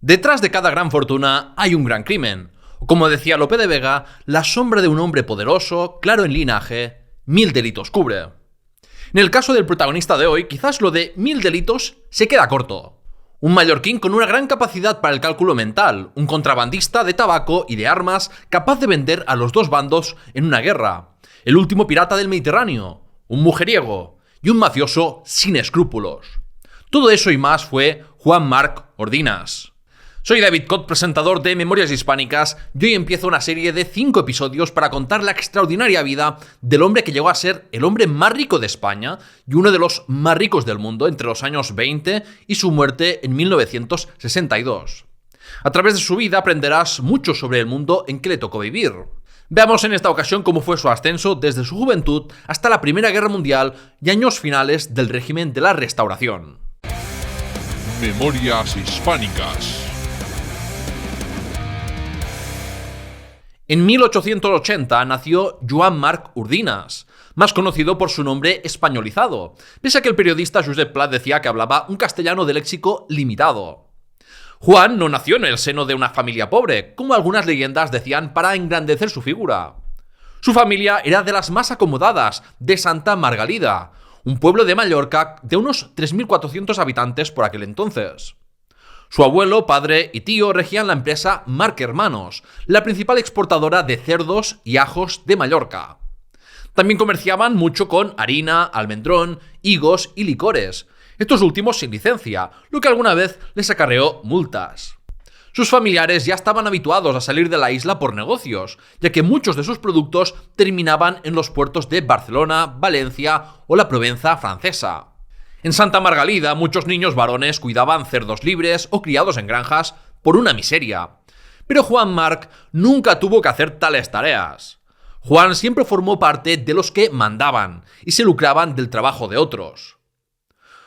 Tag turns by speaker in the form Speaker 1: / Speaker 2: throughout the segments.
Speaker 1: Detrás de cada gran fortuna hay un gran crimen. O como decía Lope de Vega, la sombra de un hombre poderoso, claro en linaje, 1000 delitos cubre. En el caso del protagonista de hoy, quizás lo de 1000 delitos se queda corto. Un mallorquín con una gran capacidad para el cálculo mental, un contrabandista de tabaco y de armas capaz de vender a los dos bandos en una guerra, el último pirata del Mediterráneo, un mujeriego y un mafioso sin escrúpulos. Todo eso y más fue Joan Marc Ordinas. Soy David Cot, presentador de Memorias Hispánicas, y hoy empiezo una serie de 5 episodios para contar la extraordinaria vida del hombre que llegó a ser el hombre más rico de España y uno de los más ricos del mundo entre los años 20 y su muerte en 1962. A través de su vida aprenderás mucho sobre el mundo en que le tocó vivir. Veamos en esta ocasión cómo fue su ascenso desde su juventud hasta la Primera Guerra Mundial y años finales del régimen de la Restauración.
Speaker 2: Memorias Hispánicas.
Speaker 1: En 1880 nació Joan Marc Ordinas, más conocido por su nombre españolizado, pese a que el periodista Josep Pla decía que hablaba un castellano de léxico limitado. Juan no nació en el seno de una familia pobre, como algunas leyendas decían para engrandecer su figura. Su familia era de las más acomodadas, de Santa Margalida, un pueblo de Mallorca de unos 3.400 habitantes por aquel entonces. Su abuelo, padre y tío regían la empresa Marc Hermanos, la principal exportadora de cerdos y ajos de Mallorca. También comerciaban mucho con harina, almendrón, higos y licores, estos últimos sin licencia, lo que alguna vez les acarreó multas. Sus familiares ya estaban habituados a salir de la isla por negocios, ya que muchos de sus productos terminaban en los puertos de Barcelona, Valencia o la Provenza francesa. En Santa Margalida, muchos niños varones cuidaban cerdos libres o criados en granjas por una miseria. Pero Joan Marc nunca tuvo que hacer tales tareas. Juan siempre formó parte de los que mandaban y se lucraban del trabajo de otros.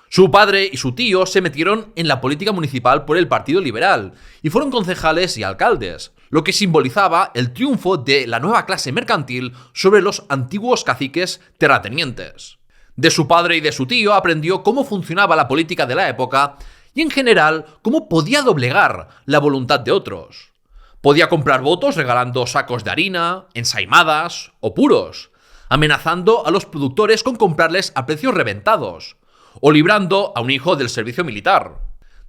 Speaker 1: Su padre y su tío se metieron en la política municipal por el Partido Liberal y fueron concejales y alcaldes, lo que simbolizaba el triunfo de la nueva clase mercantil sobre los antiguos caciques terratenientes. De su padre y de su tío aprendió cómo funcionaba la política de la época y en general cómo podía doblegar la voluntad de otros. Podía comprar votos regalando sacos de harina, ensaimadas o puros, amenazando a los productores con comprarles a precios reventados, o librando a un hijo del servicio militar.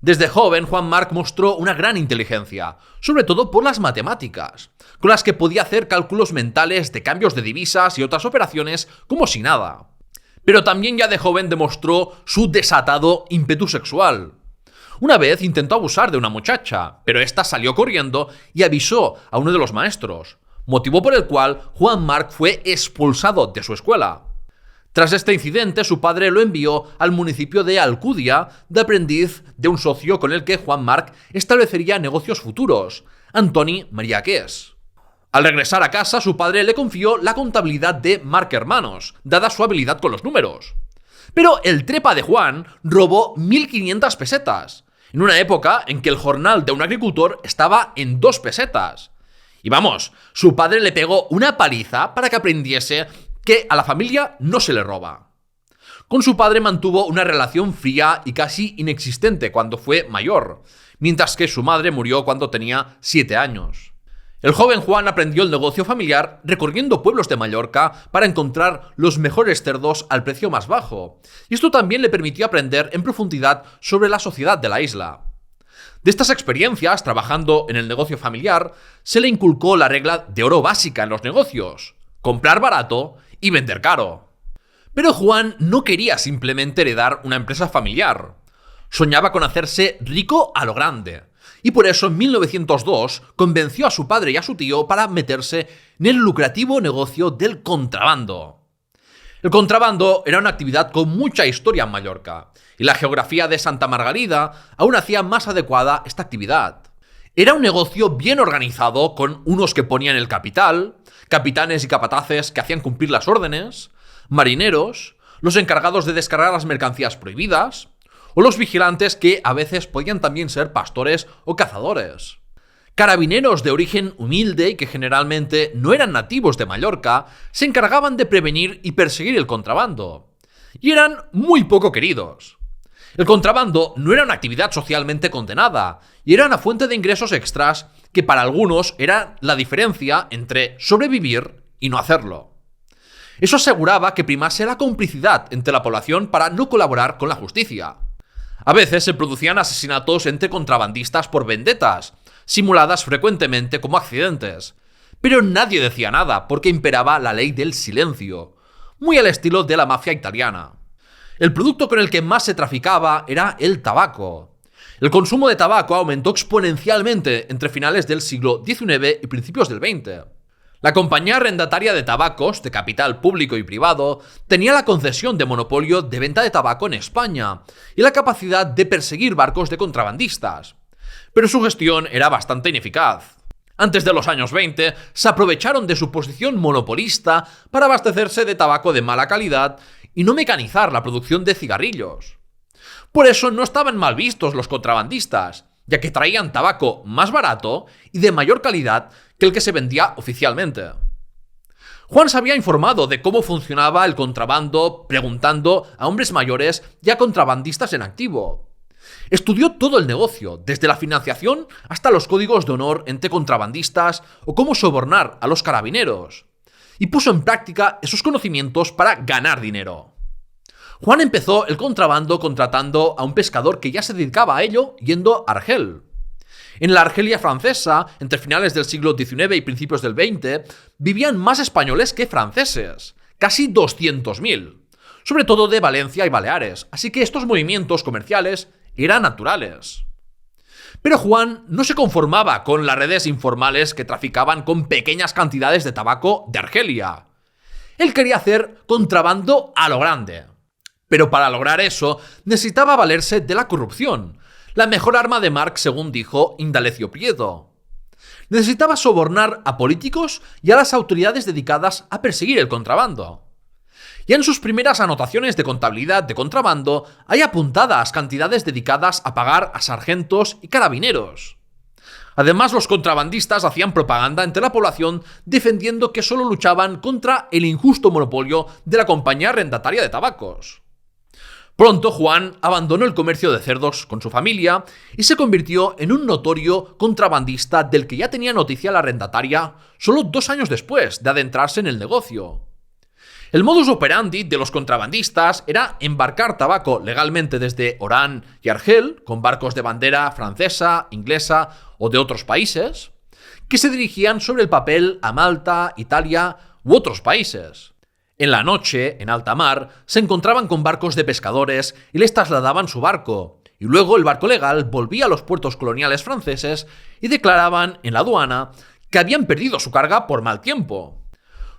Speaker 1: Desde joven, Joan Marc mostró una gran inteligencia, sobre todo por las matemáticas, con las que podía hacer cálculos mentales de cambios de divisas y otras operaciones como si nada. Pero también ya de joven demostró su desatado ímpetu sexual. Una vez intentó abusar de una muchacha, pero ésta salió corriendo y avisó a uno de los maestros, motivo por el cual Joan Marc fue expulsado de su escuela. Tras este incidente, su padre lo envió al municipio de Alcúdia de aprendiz de un socio con el que Joan Marc establecería negocios futuros, Antoni Mariaqués. Al regresar a casa, su padre le confió la contabilidad de Marc Hermanos, dada su habilidad con los números. Pero el trepa de Juan robó 1.500 pesetas, en una época en que el jornal de un agricultor estaba en 2 pesetas. Y vamos, su padre le pegó una paliza para que aprendiese que a la familia no se le roba. Con su padre mantuvo una relación fría y casi inexistente cuando fue mayor, mientras que su madre murió cuando tenía 7 años. El joven Juan aprendió el negocio familiar recorriendo pueblos de Mallorca para encontrar los mejores cerdos al precio más bajo, y esto también le permitió aprender en profundidad sobre la sociedad de la isla. De estas experiencias, trabajando en el negocio familiar, se le inculcó la regla de oro básica en los negocios: comprar barato y vender caro. Pero Juan no quería simplemente heredar una empresa familiar. Soñaba con hacerse rico a lo grande. Y por eso en 1902 convenció a su padre y a su tío para meterse en el lucrativo negocio del contrabando. El contrabando era una actividad con mucha historia en Mallorca, y la geografía de Santa Margalida aún hacía más adecuada esta actividad. Era un negocio bien organizado, con unos que ponían el capital, capitanes y capataces que hacían cumplir las órdenes, marineros, los encargados de descargar las mercancías prohibidas, o los vigilantes que a veces podían también ser pastores o cazadores. Carabineros de origen humilde y que generalmente no eran nativos de Mallorca se encargaban de prevenir y perseguir el contrabando. Y eran muy poco queridos. El contrabando no era una actividad socialmente condenada y era una fuente de ingresos extras que para algunos era la diferencia entre sobrevivir y no hacerlo. Eso aseguraba que primase la complicidad entre la población para no colaborar con la justicia. A veces se producían asesinatos entre contrabandistas por vendetas, simuladas frecuentemente como accidentes. Pero nadie decía nada porque imperaba la ley del silencio, muy al estilo de la mafia italiana. El producto con el que más se traficaba era el tabaco. El consumo de tabaco aumentó exponencialmente entre finales del siglo XIX y principios del XX. La compañía arrendataria de tabacos, de capital público y privado, tenía la concesión de monopolio de venta de tabaco en España y la capacidad de perseguir barcos de contrabandistas. Pero su gestión era bastante ineficaz. Antes de los años 20, se aprovecharon de su posición monopolista para abastecerse de tabaco de mala calidad y no mecanizar la producción de cigarrillos. Por eso no estaban mal vistos los contrabandistas, ya que traían tabaco más barato y de mayor calidad que el que se vendía oficialmente. Juan se había informado de cómo funcionaba el contrabando preguntando a hombres mayores y a contrabandistas en activo. Estudió todo el negocio, desde la financiación hasta los códigos de honor entre contrabandistas o cómo sobornar a los carabineros, y puso en práctica esos conocimientos para ganar dinero. Juan empezó el contrabando contratando a un pescador que ya se dedicaba a ello yendo a Argel. En la Argelia francesa, entre finales del siglo XIX y principios del XX, vivían más españoles que franceses, casi 200.000, sobre todo de Valencia y Baleares, así que estos movimientos comerciales eran naturales. Pero Juan no se conformaba con las redes informales que traficaban con pequeñas cantidades de tabaco de Argelia. Él quería hacer contrabando a lo grande. Pero para lograr eso, necesitaba valerse de la corrupción, la mejor arma de Marx, según dijo Indalecio Prieto. Necesitaba sobornar a políticos y a las autoridades dedicadas a perseguir el contrabando. Ya en sus primeras anotaciones de contabilidad de contrabando hay apuntadas cantidades dedicadas a pagar a sargentos y carabineros. Además, los contrabandistas hacían propaganda entre la población defendiendo que solo luchaban contra el injusto monopolio de la compañía arrendataria de tabacos. Pronto Juan abandonó el comercio de cerdos con su familia y se convirtió en un notorio contrabandista del que ya tenía noticia la arrendataria solo 2 años después de adentrarse en el negocio. El modus operandi de los contrabandistas era embarcar tabaco legalmente desde Orán y Argel, con barcos de bandera francesa, inglesa o de otros países, que se dirigían sobre el papel a Malta, Italia u otros países. En la noche, en alta mar, se encontraban con barcos de pescadores y les trasladaban su barco, y luego el barco legal volvía a los puertos coloniales franceses y declaraban en la aduana que habían perdido su carga por mal tiempo.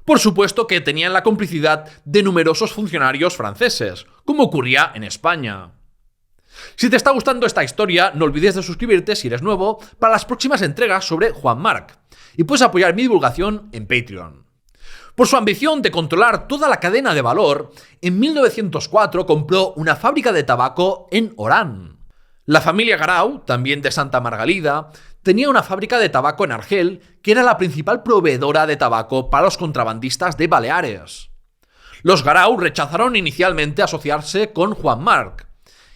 Speaker 1: Por supuesto que tenían la complicidad de numerosos funcionarios franceses, como ocurría en España. Si te está gustando esta historia, no olvides de suscribirte si eres nuevo para las próximas entregas sobre Juan Marc, y puedes apoyar mi divulgación en Patreon. Por su ambición de controlar toda la cadena de valor, en 1904 compró una fábrica de tabaco en Orán. La familia Garau, también de Santa Margalida, tenía una fábrica de tabaco en Argel, que era la principal proveedora de tabaco para los contrabandistas de Baleares. Los Garau rechazaron inicialmente asociarse con Juan Marc,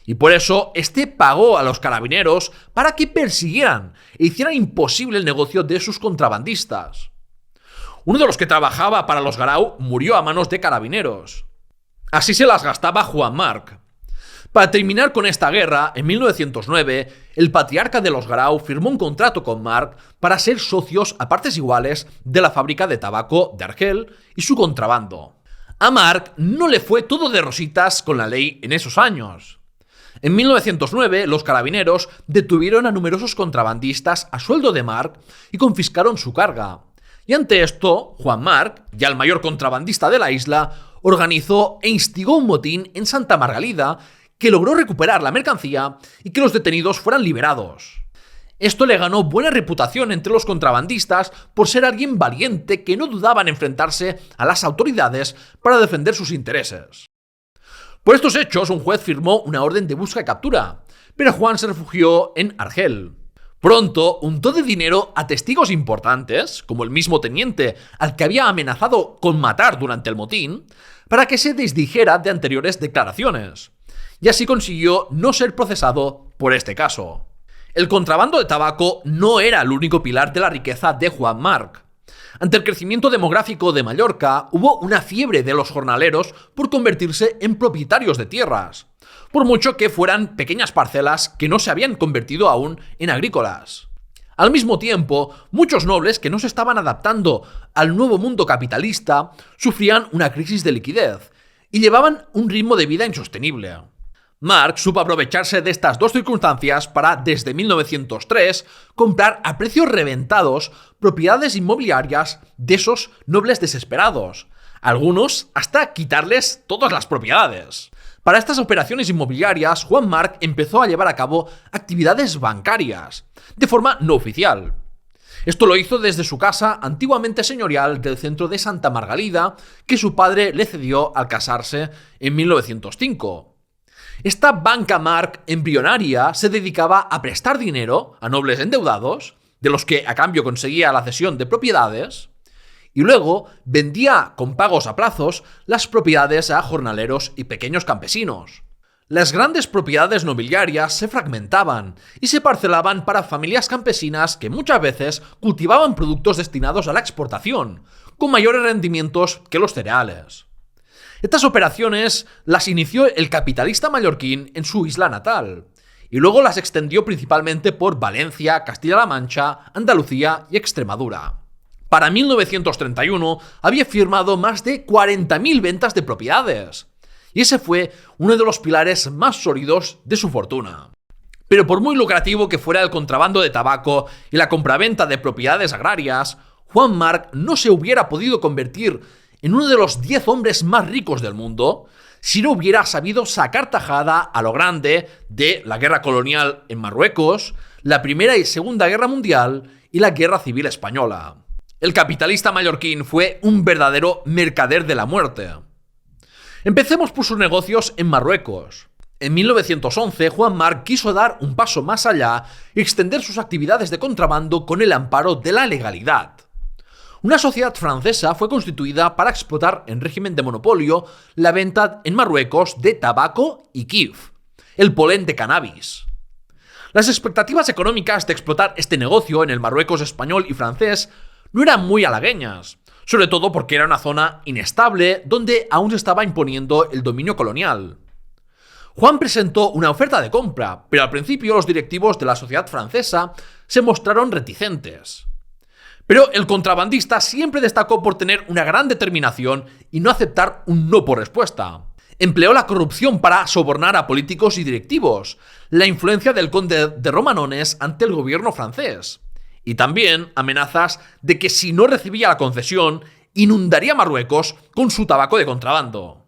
Speaker 1: y por eso este pagó a los carabineros para que persiguieran e hicieran imposible el negocio de sus contrabandistas. Uno de los que trabajaba para los Garau murió a manos de carabineros. Así se las gastaba Juan Marc. Para terminar con esta guerra, en 1909, el patriarca de los Garau firmó un contrato con Marc para ser socios a partes iguales de la fábrica de tabaco de Argel y su contrabando. A Marc no le fue todo de rositas con la ley en esos años. En 1909, los carabineros detuvieron a numerosos contrabandistas a sueldo de Marc y confiscaron su carga. Y ante esto, Juan Marc, ya el mayor contrabandista de la isla, organizó e instigó un motín en Santa Margalida que logró recuperar la mercancía y que los detenidos fueran liberados. Esto le ganó buena reputación entre los contrabandistas por ser alguien valiente que no dudaba en enfrentarse a las autoridades para defender sus intereses. Por estos hechos, un juez firmó una orden de busca y captura, pero Juan se refugió en Argel. Pronto untó de dinero a testigos importantes, como el mismo teniente al que había amenazado con matar durante el motín, para que se desdijera de anteriores declaraciones. y así consiguió no ser procesado por este caso. El contrabando de tabaco no era el único pilar de la riqueza de Juan Marc. Ante el crecimiento demográfico de Mallorca, hubo una fiebre de los jornaleros por convertirse en propietarios de tierras, por mucho que fueran pequeñas parcelas que no se habían convertido aún en agrícolas. Al mismo tiempo, muchos nobles que no se estaban adaptando al nuevo mundo capitalista sufrían una crisis de liquidez y llevaban un ritmo de vida insostenible. Marc supo aprovecharse de estas dos circunstancias para, desde 1903, comprar a precios reventados propiedades inmobiliarias de esos nobles desesperados, algunos hasta quitarles todas las propiedades. Para estas operaciones inmobiliarias, Juan Marc empezó a llevar a cabo actividades bancarias, de forma no oficial. Esto lo hizo desde su casa antiguamente señorial del centro de Santa Margalida, que su padre le cedió al casarse en 1905. Esta banca Marc embrionaria se dedicaba a prestar dinero a nobles endeudados, de los que a cambio conseguía la cesión de propiedades, y luego vendía con pagos a plazos las propiedades a jornaleros y pequeños campesinos. Las grandes propiedades nobiliarias se fragmentaban y se parcelaban para familias campesinas que muchas veces cultivaban productos destinados a la exportación, con mayores rendimientos que los cereales. Estas operaciones las inició el capitalista mallorquín en su isla natal, y luego las extendió principalmente por Valencia, Castilla-La Mancha, Andalucía y Extremadura. Para 1931 había firmado más de 40.000 ventas de propiedades, y ese fue uno de los pilares más sólidos de su fortuna. Pero por muy lucrativo que fuera el contrabando de tabaco y la compraventa de propiedades agrarias, Juan Marc no se hubiera podido convertir en uno de los 10 hombres más ricos del mundo si no hubiera sabido sacar tajada a lo grande de la guerra colonial en Marruecos, la Primera y Segunda Guerra Mundial y la Guerra Civil Española. El capitalista mallorquín fue un verdadero mercader de la muerte. Empecemos por sus negocios en Marruecos. En 1911, Juan Marc quiso dar un paso más allá y extender sus actividades de contrabando con el amparo de la legalidad. Una sociedad francesa fue constituida para explotar en régimen de monopolio la venta en Marruecos de tabaco y kif, el polen de cannabis. Las expectativas económicas de explotar este negocio en el Marruecos español y francés no eran muy halagüeñas, sobre todo porque era una zona inestable donde aún se estaba imponiendo el dominio colonial. Juan presentó una oferta de compra, pero al principio los directivos de la sociedad francesa se mostraron reticentes. Pero el contrabandista siempre destacó por tener una gran determinación y no aceptar un no por respuesta. Empleó la corrupción para sobornar a políticos y directivos, la influencia del conde de Romanones ante el gobierno francés, y también amenazas de que si no recibía la concesión, inundaría Marruecos con su tabaco de contrabando.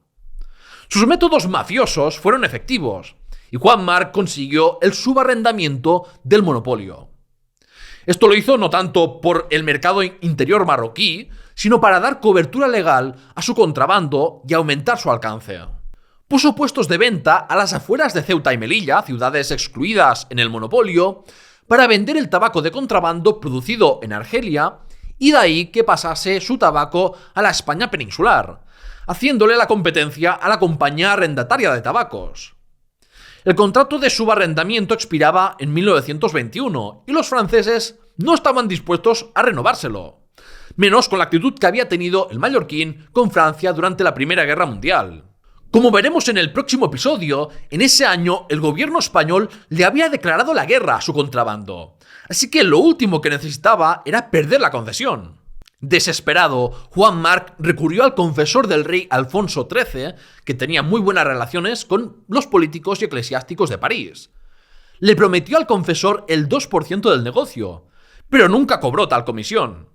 Speaker 1: Sus métodos mafiosos fueron efectivos, y Juan Marc consiguió el subarrendamiento del monopolio. Esto lo hizo no tanto por el mercado interior marroquí, sino para dar cobertura legal a su contrabando y aumentar su alcance. Puso puestos de venta a las afueras de Ceuta y Melilla, ciudades excluidas en el monopolio, para vender el tabaco de contrabando producido en Argelia y de ahí que pasase su tabaco a la España peninsular, haciéndole la competencia a la compañía arrendataria de tabacos. El contrato de subarrendamiento expiraba en 1921 y los franceses no estaban dispuestos a renovárselo, menos con la actitud que había tenido el mallorquín con Francia durante la Primera Guerra Mundial. Como veremos en el próximo episodio, en ese año el gobierno español le había declarado la guerra a su contrabando, así que lo último que necesitaba era perder la concesión. Desesperado, Juan Marc recurrió al confesor del rey Alfonso XIII, que tenía muy buenas relaciones con los políticos y eclesiásticos de París. Le prometió al confesor el 2% del negocio, pero nunca cobró tal comisión.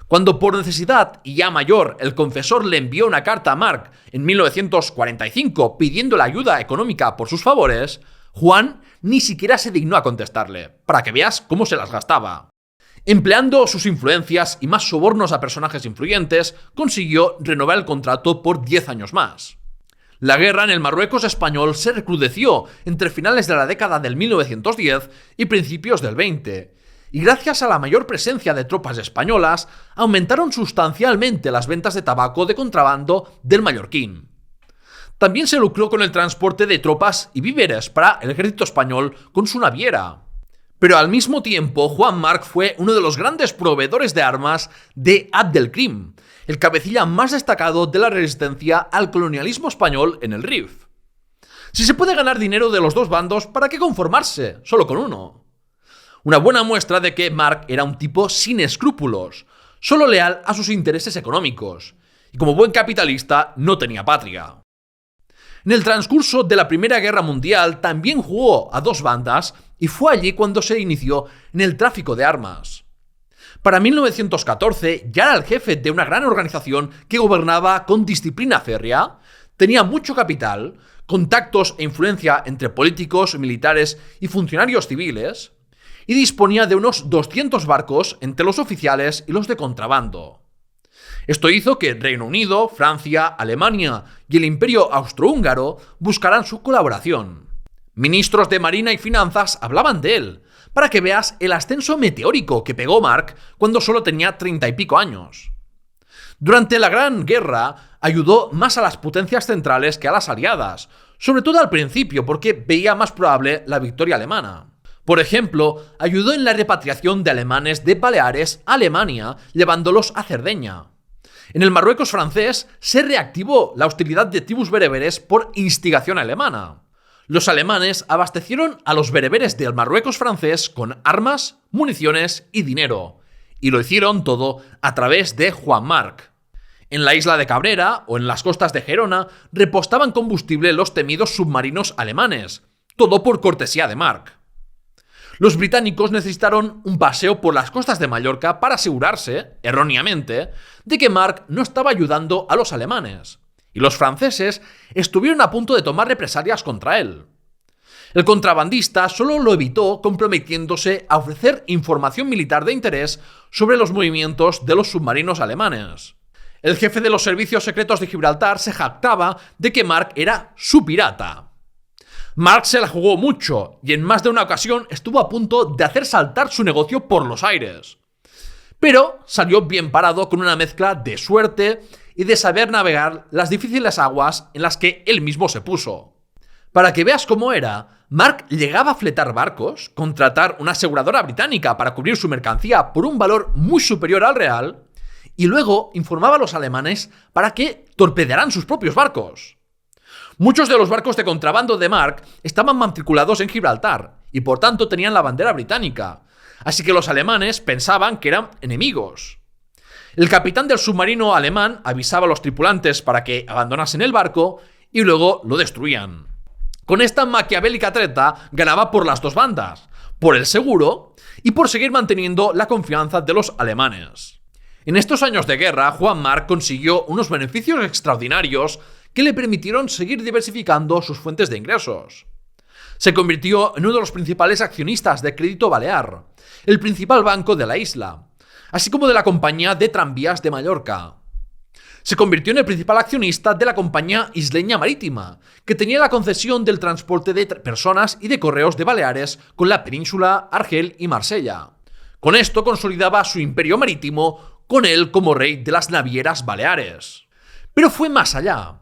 Speaker 1: Cuando por necesidad y ya mayor el confesor le envió una carta a Marc en 1945 pidiendo la ayuda económica por sus favores, Juan ni siquiera se dignó a contestarle, para que veas cómo se las gastaba. Empleando sus influencias y más sobornos a personajes influyentes, consiguió renovar el contrato por 10 años más. La guerra en el Marruecos español se recrudeció entre finales de la década del 1910 y principios del 20, y gracias a la mayor presencia de tropas españolas, aumentaron sustancialmente las ventas de tabaco de contrabando del mallorquín. También se lucró con el transporte de tropas y víveres para el ejército español con su naviera. Pero al mismo tiempo, Joan Marc fue uno de los grandes proveedores de armas de Abdelkrim, el cabecilla más destacado de la resistencia al colonialismo español en el Rif. Si se puede ganar dinero de los dos bandos, ¿para qué conformarse solo con uno? Una buena muestra de que Marc era un tipo sin escrúpulos, solo leal a sus intereses económicos, y como buen capitalista no tenía patria. En el transcurso de la Primera Guerra Mundial también jugó a dos bandas y fue allí cuando se inició en el tráfico de armas. Para 1914 ya era el jefe de una gran organización que gobernaba con disciplina férrea, tenía mucho capital, contactos e influencia entre políticos, militares y funcionarios civiles, y disponía de unos 200 barcos entre los oficiales y los de contrabando. Esto hizo que Reino Unido, Francia, Alemania y el Imperio Austrohúngaro buscaran su colaboración. Ministros de Marina y Finanzas hablaban de él, para que veas el ascenso meteórico que pegó Marc cuando solo tenía 30 y pico años. Durante la Gran Guerra ayudó más a las potencias centrales que a las aliadas, sobre todo al principio porque veía más probable la victoria alemana. Por ejemplo, ayudó en la repatriación de alemanes de Baleares a Alemania, llevándolos a Cerdeña. En el Marruecos francés se reactivó la hostilidad de tribus bereberes por instigación alemana. Los alemanes abastecieron a los bereberes del Marruecos francés con armas, municiones y dinero, y lo hicieron todo a través de Joan Marc. En la isla de Cabrera o en las costas de Gerona repostaban combustible los temidos submarinos alemanes, todo por cortesía de Marc. Los británicos necesitaron un paseo por las costas de Mallorca para asegurarse, erróneamente, de que Marc no estaba ayudando a los alemanes, y los franceses estuvieron a punto de tomar represalias contra él. El contrabandista solo lo evitó comprometiéndose a ofrecer información militar de interés sobre los movimientos de los submarinos alemanes. El jefe de los servicios secretos de Gibraltar se jactaba de que Marc era su pirata. Marc se la jugó mucho y en más de una ocasión estuvo a punto de hacer saltar su negocio por los aires. Pero salió bien parado con una mezcla de suerte y de saber navegar las difíciles aguas en las que él mismo se puso. Para que veas cómo era, Marc llegaba a fletar barcos, contratar una aseguradora británica para cubrir su mercancía por un valor muy superior al real, y luego informaba a los alemanes para que torpedearan sus propios barcos. Muchos de los barcos de contrabando de Marc estaban matriculados en Gibraltar y por tanto tenían la bandera británica, así que los alemanes pensaban que eran enemigos. El capitán del submarino alemán avisaba a los tripulantes para que abandonasen el barco y luego lo destruían. Con esta maquiavélica treta ganaba por las dos bandas, por el seguro y por seguir manteniendo la confianza de los alemanes. En estos años de guerra, Joan Marc consiguió unos beneficios extraordinarios que le permitieron seguir diversificando sus fuentes de ingresos. Se convirtió en uno de los principales accionistas de Crédito Balear, el principal banco de la isla, así como de la compañía de tranvías de Mallorca. Se convirtió en el principal accionista de la compañía isleña marítima, que tenía la concesión del transporte de personas y de correos de Baleares con la península, Argel y Marsella. Con esto consolidaba su imperio marítimo, con él como rey de las navieras baleares. Pero fue más allá.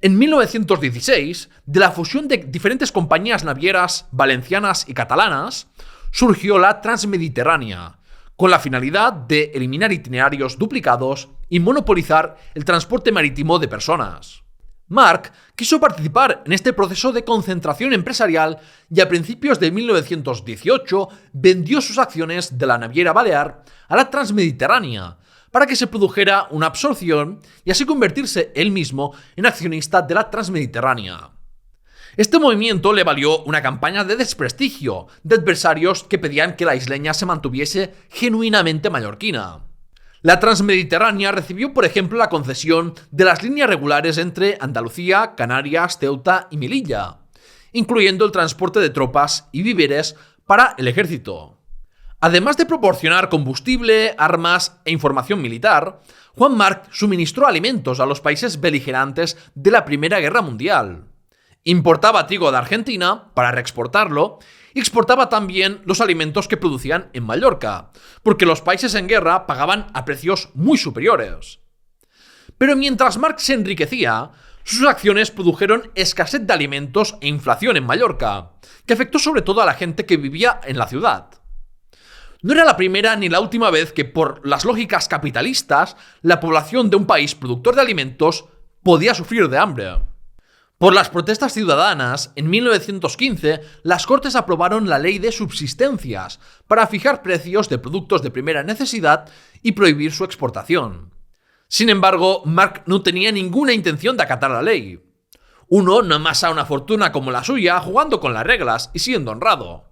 Speaker 1: En 1916, de la fusión de diferentes compañías navieras valencianas y catalanas, surgió la Transmediterránea, con la finalidad de eliminar itinerarios duplicados y monopolizar el transporte marítimo de personas. Marc quiso participar en este proceso de concentración empresarial y a principios de 1918 vendió sus acciones de la naviera balear a la Transmediterránea para que se produjera una absorción y así convertirse él mismo en accionista de la Transmediterránea. Este movimiento le valió una campaña de desprestigio de adversarios que pedían que la isleña se mantuviese genuinamente mallorquina. La Transmediterránea recibió, por ejemplo, la concesión de las líneas regulares entre Andalucía, Canarias, Ceuta y Melilla, incluyendo el transporte de tropas y víveres para el ejército. Además de proporcionar combustible, armas e información militar, Joan Marc suministró alimentos a los países beligerantes de la Primera Guerra Mundial. Importaba trigo de Argentina para reexportarlo y exportaba también los alimentos que producían en Mallorca, porque los países en guerra pagaban a precios muy superiores. Pero mientras Marc se enriquecía, Sus acciones produjeron escasez de alimentos e inflación en Mallorca, que afectó sobre todo a la gente que vivía en la ciudad. No era la primera ni la última vez que, por las lógicas capitalistas, la población de un país productor de alimentos podía sufrir de hambre. Por las protestas ciudadanas, en 1915, las Cortes aprobaron la Ley de Subsistencias para fijar precios de productos de primera necesidad y prohibir su exportación. Sin embargo, Marc no tenía ninguna intención de acatar la ley. Uno no amasa una fortuna como la suya jugando con las reglas y siendo honrado.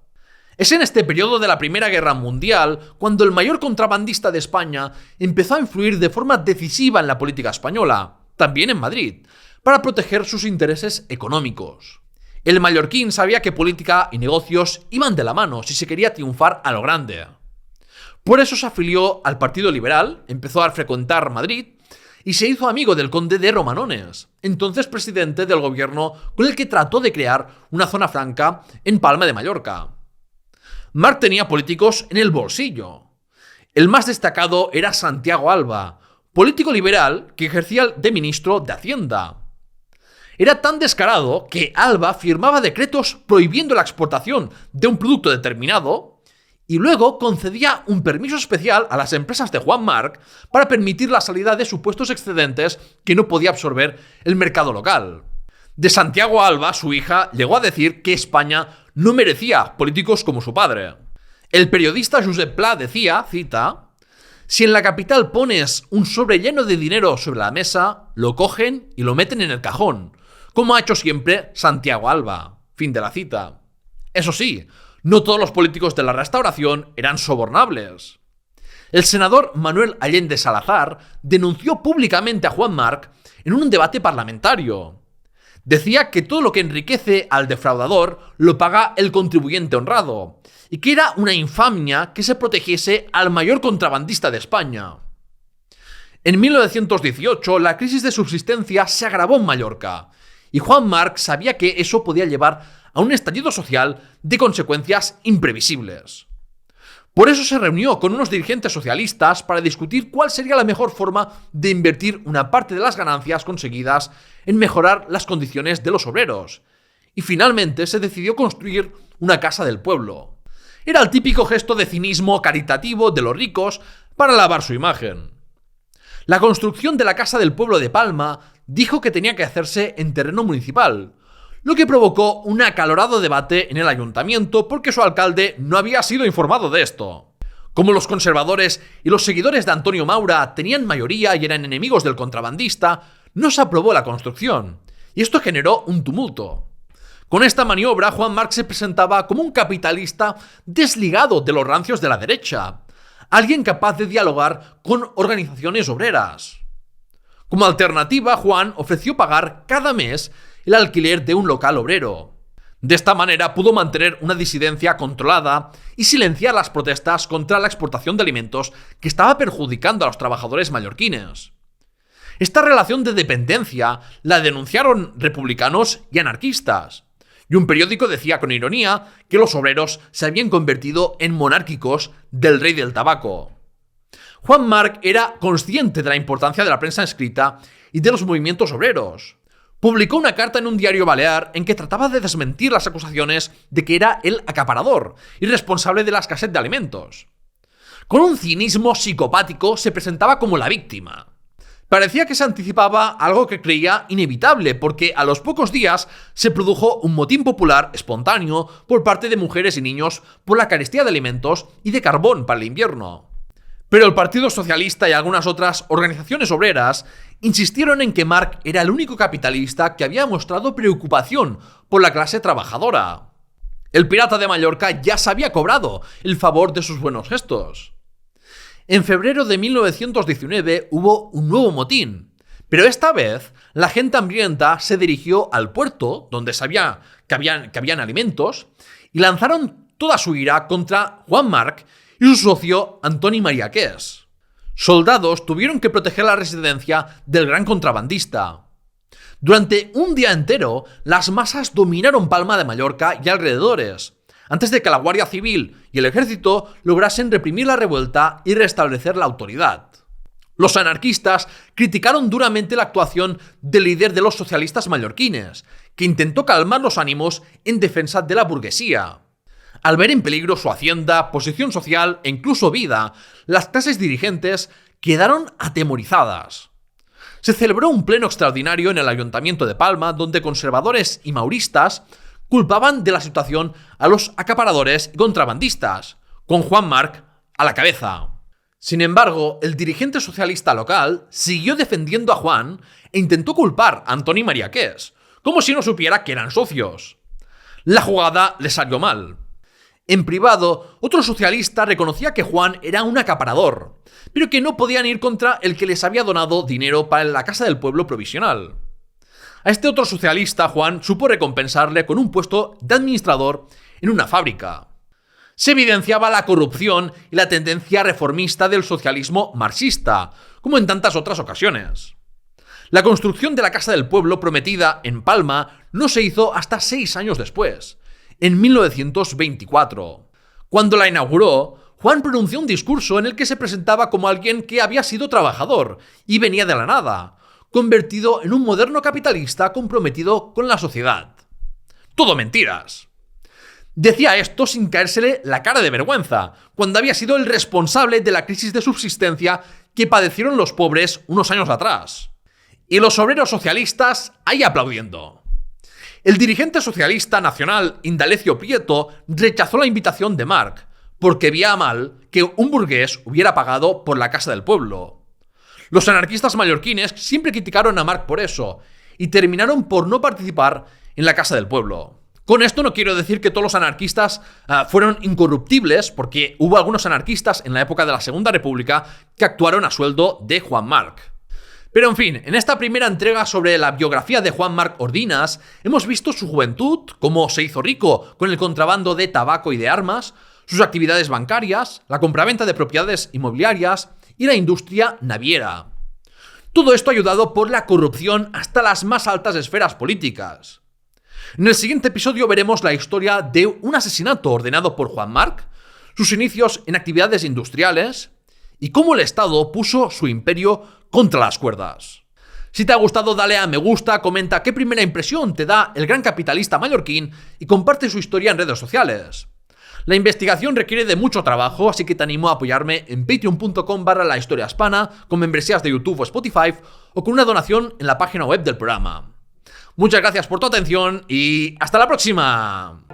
Speaker 1: Es en este periodo de la Primera Guerra Mundial cuando el mayor contrabandista de España empezó a influir de forma decisiva en la política española, también en Madrid, para proteger sus intereses económicos. El mallorquín sabía que política y negocios iban de la mano si se quería triunfar a lo grande. Por eso se afilió al Partido Liberal, empezó a frecuentar Madrid y se hizo amigo del conde de Romanones, entonces presidente del gobierno con el que trató de crear una zona franca en Palma de Mallorca. Marc tenía políticos en el bolsillo. El más destacado era Santiago Alba, político liberal que ejercía de ministro de Hacienda. Era tan descarado que Alba firmaba decretos prohibiendo la exportación de un producto determinado y luego concedía un permiso especial a las empresas de Juan Marc para permitir la salida de supuestos excedentes que no podía absorber el mercado local. De Santiago Alba, su hija, llegó a decir que España no merecía políticos como su padre. El periodista Josep Pla decía, cita, «Si en la capital pones un sobre lleno de dinero sobre la mesa, lo cogen y lo meten en el cajón, como ha hecho siempre Santiago Alba». Fin de la cita. Eso sí, no todos los políticos de la Restauración eran sobornables. El senador Manuel Allende Salazar denunció públicamente a Juan Marc en un debate parlamentario. Decía que todo lo que enriquece al defraudador lo paga el contribuyente honrado, y que era una infamia que se protegiese al mayor contrabandista de España. En 1918, la crisis de subsistencia se agravó en Mallorca, y Juan Marc sabía que eso podía llevar a un estallido social de consecuencias imprevisibles. Por eso se reunió con unos dirigentes socialistas para discutir cuál sería la mejor forma de invertir una parte de las ganancias conseguidas en mejorar las condiciones de los obreros. Y finalmente se decidió construir una casa del pueblo. Era el típico gesto de cinismo caritativo de los ricos para lavar su imagen. La construcción de la Casa del Pueblo de Palma dijo que tenía que hacerse en terreno municipal, lo que provocó un acalorado debate en el ayuntamiento porque su alcalde no había sido informado de esto. Como los conservadores y los seguidores de Antonio Maura tenían mayoría y eran enemigos del contrabandista, no se aprobó la construcción, y esto generó un tumulto. Con esta maniobra, Juan Marc se presentaba como un capitalista desligado de los rancios de la derecha, alguien capaz de dialogar con organizaciones obreras. Como alternativa, Juan ofreció pagar cada mes el alquiler de un local obrero. De esta manera pudo mantener una disidencia controlada y silenciar las protestas contra la exportación de alimentos que estaba perjudicando a los trabajadores mallorquines. Esta relación de dependencia la denunciaron republicanos y anarquistas, y un periódico decía con ironía que los obreros se habían convertido en monárquicos del rey del tabaco. Juan Marc era consciente de la importancia de la prensa escrita y de los movimientos obreros. Publicó una carta en un diario balear en que trataba de desmentir las acusaciones de que era el acaparador y responsable de la escasez de alimentos. Con un cinismo psicopático se presentaba como la víctima. Parecía que se anticipaba algo que creía inevitable, porque a los pocos días se produjo un motín popular espontáneo por parte de mujeres y niños por la carestía de alimentos y de carbón para el invierno. Pero el Partido Socialista y algunas otras organizaciones obreras insistieron en que Marc era el único capitalista que había mostrado preocupación por la clase trabajadora. El pirata de Mallorca ya se había cobrado el favor de sus buenos gestos. En febrero de 1919 hubo un nuevo motín, pero esta vez la gente hambrienta se dirigió al puerto, donde sabía que habían alimentos, y lanzaron toda su ira contra Juan Marc y su socio Antoni Mariaqués. Soldados tuvieron que proteger la residencia del gran contrabandista. Durante un día entero, las masas dominaron Palma de Mallorca y alrededores, antes de que la Guardia Civil y el ejército lograsen reprimir la revuelta y restablecer la autoridad. Los anarquistas criticaron duramente la actuación del líder de los socialistas mallorquines, que intentó calmar los ánimos en defensa de la burguesía. Al ver en peligro su hacienda, posición social e incluso vida, las clases dirigentes quedaron atemorizadas. Se celebró un pleno extraordinario en el Ayuntamiento de Palma, donde conservadores y mauristas culpaban de la situación a los acaparadores y contrabandistas, con Juan Marc a la cabeza. Sin embargo, el dirigente socialista local siguió defendiendo a Juan e intentó culpar a Antoni Mariaqués, como si no supiera que eran socios. La jugada le salió mal. En privado, otro socialista reconocía que Juan era un acaparador, pero que no podían ir contra el que les había donado dinero para la Casa del Pueblo provisional. A este otro socialista, Juan supo recompensarle con un puesto de administrador en una fábrica. Se evidenciaba la corrupción y la tendencia reformista del socialismo marxista, como en tantas otras ocasiones. La construcción de la Casa del Pueblo prometida en Palma no se hizo hasta 6 años después, en 1924. Cuando la inauguró, Juan pronunció un discurso en el que se presentaba como alguien que había sido trabajador y venía de la nada, convertido en un moderno capitalista comprometido con la sociedad. Todo mentiras. Decía esto sin caérsele la cara de vergüenza, cuando había sido el responsable de la crisis de subsistencia que padecieron los pobres unos años atrás. Y los obreros socialistas ahí aplaudiendo. El dirigente socialista nacional Indalecio Prieto rechazó la invitación de Marc, porque veía mal que un burgués hubiera pagado por la Casa del Pueblo. Los anarquistas mallorquines siempre criticaron a Marc por eso, y terminaron por no participar en la Casa del Pueblo. Con esto no quiero decir que todos los anarquistas fueron incorruptibles, porque hubo algunos anarquistas en la época de la Segunda República que actuaron a sueldo de Juan Marc. Pero en fin, en esta primera entrega sobre la biografía de Juan Marc Ordinas, hemos visto su juventud, cómo se hizo rico con el contrabando de tabaco y de armas, sus actividades bancarias, la compraventa de propiedades inmobiliarias y la industria naviera. Todo esto ayudado por la corrupción hasta las más altas esferas políticas. En el siguiente episodio veremos la historia de un asesinato ordenado por Juan Marc, sus inicios en actividades industriales y cómo el Estado puso su imperio contra las cuerdas. Si te ha gustado, dale a me gusta, comenta qué primera impresión te da el gran capitalista mallorquín y comparte su historia en redes sociales. La investigación requiere de mucho trabajo, así que te animo a apoyarme en patreon.com/lahistoriahispana, con membresías de YouTube o Spotify o con una donación en la página web del programa. Muchas gracias por tu atención y ¡hasta la próxima!